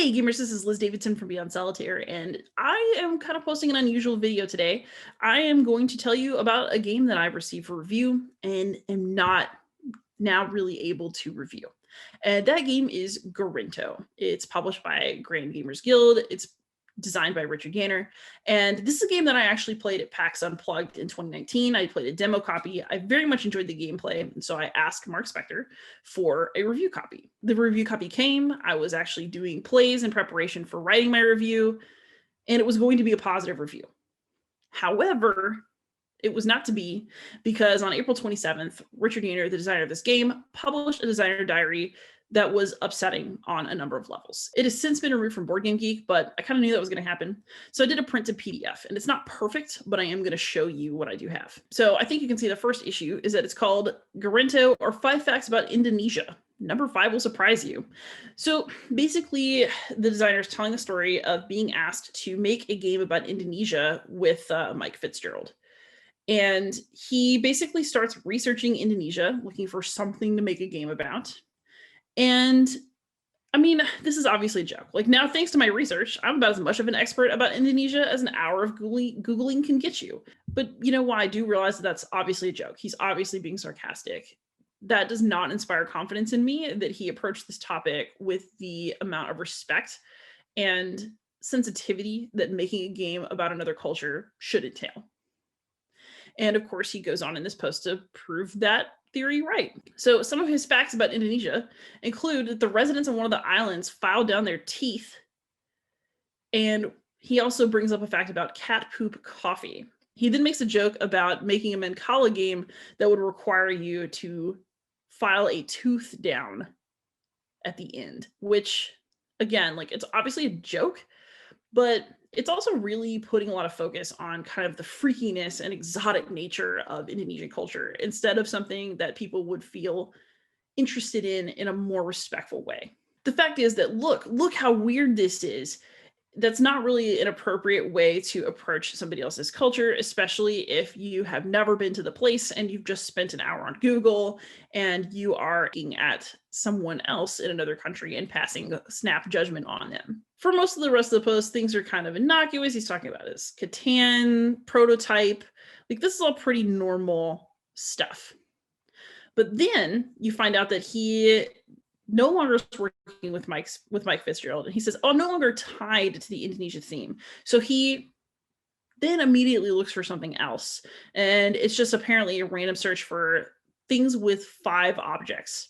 Hey gamers, this is Liz Davidson from Beyond Solitaire, and I am kind of posting an unusual video today. I am going to tell you about a game that I received for review and am not now really able to review. And that game is Gorinto. It's published by Grand Gamers Guild. It's designed by Richard Gaynor. And this is a game that I actually played at PAX Unplugged in 2019. I played a demo copy. I very much enjoyed the gameplay. And so I asked Mark Spector for a review copy. The review copy came. I was actually doing plays in preparation for writing my review, and it was going to be a positive review. However, it was not to be, because on April 27th, Richard Gaynor, the designer of this game, published a designer diary that was upsetting on a number of levels. It has since been removed from Board Game Geek, but I kind of knew that was going to happen. So I did a printed PDF, and it's not perfect, but I am going to show you what I do have. So I think you can see the first issue is that it's called Gorinto, or 5 Facts About Indonesia. Number 5 will surprise you. So basically, the designer is telling the story of being asked to make a game about Indonesia with Mike Fitzgerald. And he basically starts researching Indonesia, looking for something to make a game about. And I mean, this is obviously a joke. Like, now, thanks to my research, I'm about as much of an expert about Indonesia as an hour of Googling can get you. But you know why? I do realize that that's obviously a joke. He's obviously being sarcastic. That does not inspire confidence in me that he approached this topic with the amount of respect and sensitivity that making a game about another culture should entail. And of course, he goes on in this post to prove that theory right. So some of his facts about Indonesia include that the residents on one of the islands filed down their teeth. And he also brings up a fact about cat poop coffee. He then makes a joke about making a Mancala game that would require you to file a tooth down at the end, which, again, like, it's obviously a joke, but it's also really putting a lot of focus on kind of the freakiness and exotic nature of Indonesian culture instead of something that people would feel interested in a more respectful way. The fact is that look how weird this is. That's not really an appropriate way to approach somebody else's culture, especially if you have never been to the place and you've just spent an hour on Google and you are looking at someone else in another country and passing snap judgment on them. For most of the rest of the post, things are kind of innocuous. He's talking about his Catan prototype. Like, this is all pretty normal stuff. But then you find out that he no longer is working with Mike Fitzgerald, and he says, "Oh, I'm no longer tied to the Indonesia theme." So he then immediately looks for something else, and it's just apparently a random search for things with 5 objects.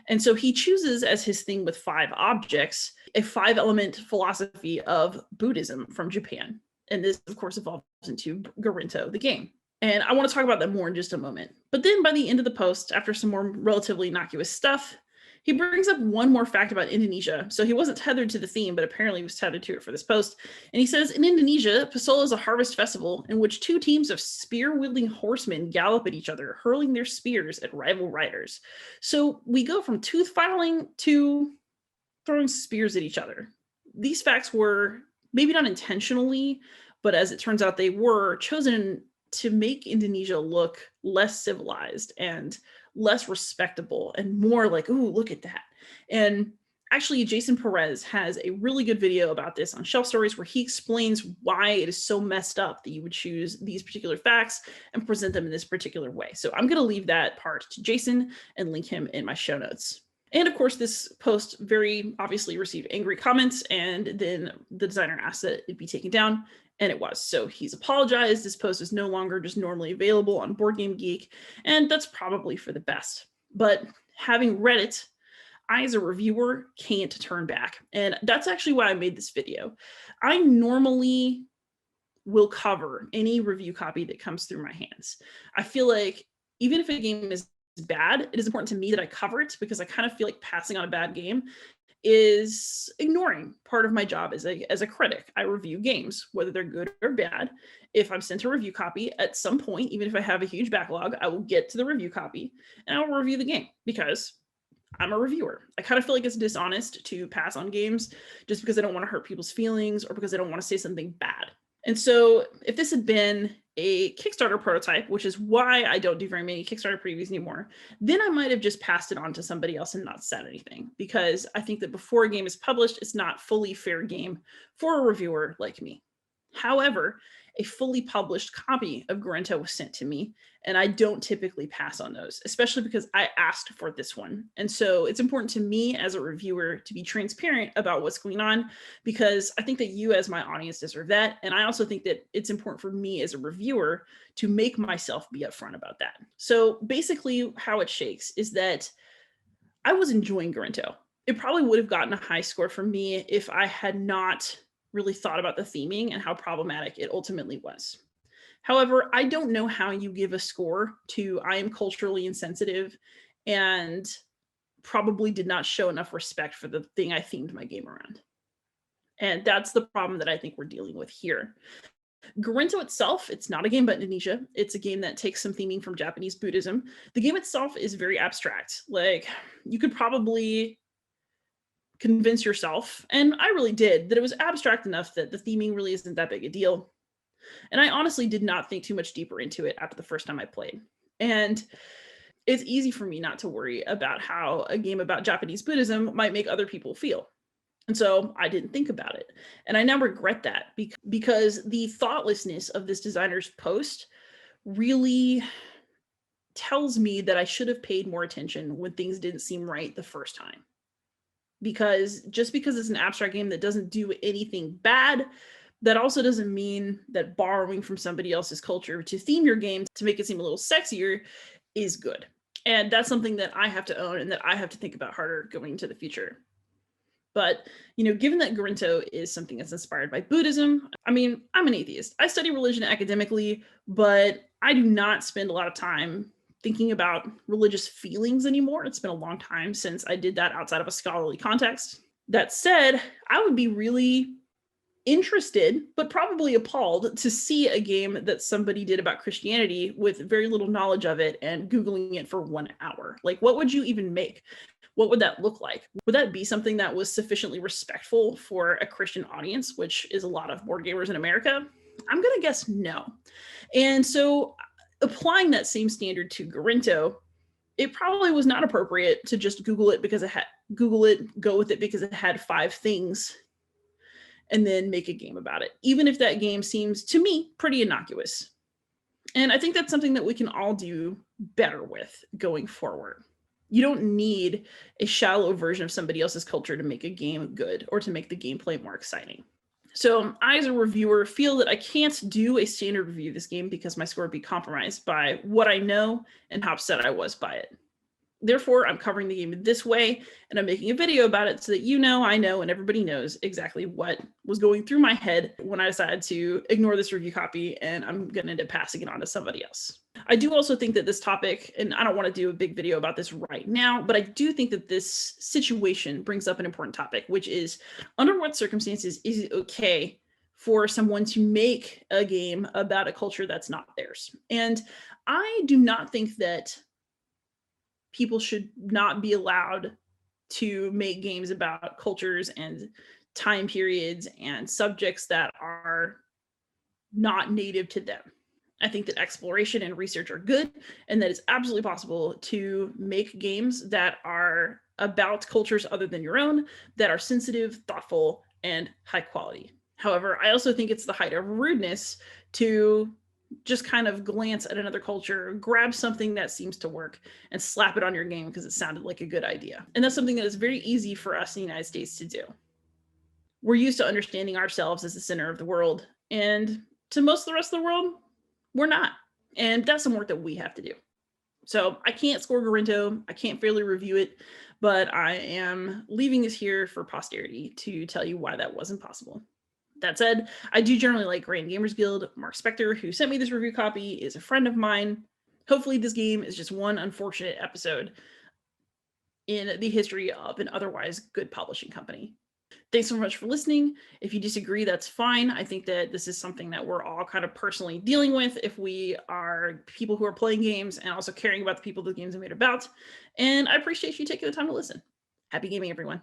And so he chooses as his thing with 5 objects a 5-element philosophy of Buddhism from Japan. And this, of course, evolves into Gorinto, the game. And I want to talk about that more in just a moment. But then by the end of the post, after some more relatively innocuous stuff, he brings up one more fact about Indonesia. So he wasn't tethered to the theme, but apparently was tethered to it for this post. And he says, in Indonesia, Pasola is a harvest festival in which 2 teams of spear-wielding horsemen gallop at each other, hurling their spears at rival riders. So we go from tooth filing to throwing spears at each other. These facts were maybe not intentionally, but as it turns out, they were chosen to make Indonesia look less civilized and less respectable and more like, ooh, look at that. And actually, Jason Perez has a really good video about this on Shelf Stories where he explains why it is so messed up that you would choose these particular facts and present them in this particular way. So I'm going to leave that part to Jason and link him in my show notes. And of course, this post very obviously received angry comments, and then the designer asked that it be taken down, and it was. So he's apologized. This post is no longer just normally available on Board Game Geek, and that's probably for the best. But having read it, I, as a reviewer, can't turn back. And that's actually why I made this video. I normally will cover any review copy that comes through my hands. I feel like even if a game is bad, it is important to me that I cover it, because I kind of feel like passing on a bad game is ignoring part of my job as a critic. I review games, whether they're good or bad. If I'm sent a review copy at some point, even if I have a huge backlog, I will get to the review copy and I'll review the game, because I'm a reviewer. I kind of feel like it's dishonest to pass on games just because I don't want to hurt people's feelings or because I don't want to say something bad. And so if this had been a Kickstarter prototype, which is why I don't do very many Kickstarter previews anymore, then I might have just passed it on to somebody else and not said anything, because I think that before a game is published, it's not fully fair game for a reviewer like me. However, a fully published copy of Gorinto was sent to me, and I don't typically pass on those, especially because I asked for this one. And so it's important to me as a reviewer to be transparent about what's going on, because I think that you as my audience deserve that. And I also think that it's important for me as a reviewer to make myself be upfront about that. So basically how it shakes is that I was enjoying Gorinto. It probably would have gotten a high score for me if I had not really thought about the theming and how problematic it ultimately was. However, I don't know how you give a score to I am culturally insensitive and probably did not show enough respect for the thing I themed my game around. And that's the problem that I think we're dealing with here. Gorinto itself, it's not a game about Indonesia. It's a game that takes some theming from Japanese Buddhism. The game itself is very abstract. Like, you could probably convince yourself, and I really did, that it was abstract enough that the theming really isn't that big a deal. And I honestly did not think too much deeper into it after the first time I played. And it's easy for me not to worry about how a game about Japanese Buddhism might make other people feel. And so I didn't think about it. And I now regret that because the thoughtlessness of this designer's post really tells me that I should have paid more attention when things didn't seem right the first time. Because just because it's an abstract game that doesn't do anything bad, that also doesn't mean that borrowing from somebody else's culture to theme your game to make it seem a little sexier is good. And that's something that I have to own and that I have to think about harder going into the future. But, given that Gorinto is something that's inspired by Buddhism, I mean, I'm an atheist. I study religion academically, but I do not spend a lot of time thinking about religious feelings anymore. It's been a long time since I did that outside of a scholarly context. That said, I would be really interested, but probably appalled to see a game that somebody did about Christianity with very little knowledge of it and Googling it for 1 hour. Like, what would you even make? What would that look like? Would that be something that was sufficiently respectful for a Christian audience, which is a lot of board gamers in America? I'm going to guess no. And so applying that same standard to Gorinto, it probably was not appropriate to just Google it, go with it because it had 5 things, and then make a game about it, even if that game seems to me pretty innocuous. And I think that's something that we can all do better with going forward. You don't need a shallow version of somebody else's culture to make a game good or to make the gameplay more exciting. So I, as a reviewer, feel that I can't do a standard review of this game because my score would be compromised by what I know and how upset I was by it. Therefore, I'm covering the game this way, and I'm making a video about it so that I know, and everybody knows exactly what was going through my head when I decided to ignore this review copy, and I'm going to end up passing it on to somebody else. I do also think that this topic, and I don't want to do a big video about this right now, but I do think that this situation brings up an important topic, which is under what circumstances is it okay for someone to make a game about a culture that's not theirs? And I do not think that people should not be allowed to make games about cultures and time periods and subjects that are not native to them. I think that exploration and research are good, and that it's absolutely possible to make games that are about cultures other than your own, that are sensitive, thoughtful, and high quality. However, I also think it's the height of rudeness to just kind of glance at another culture, grab something that seems to work, and slap it on your game because it sounded like a good idea. And that's something that is very easy for us in the United States to do. We're used to understanding ourselves as the center of the world, and to most of the rest of the world, we're not. And that's some work that we have to do. So I can't score Gorinto, I can't fairly review it, but I am leaving this here for posterity to tell you why that wasn't possible. That said, I do generally like Grand Gamers Guild. Mark Spector, who sent me this review copy, is a friend of mine. Hopefully this game is just one unfortunate episode in the history of an otherwise good publishing company. Thanks so much for listening. If you disagree, that's fine. I think that this is something that we're all kind of personally dealing with if we are people who are playing games and also caring about the people the games are made about. And I appreciate you taking the time to listen. Happy gaming, everyone.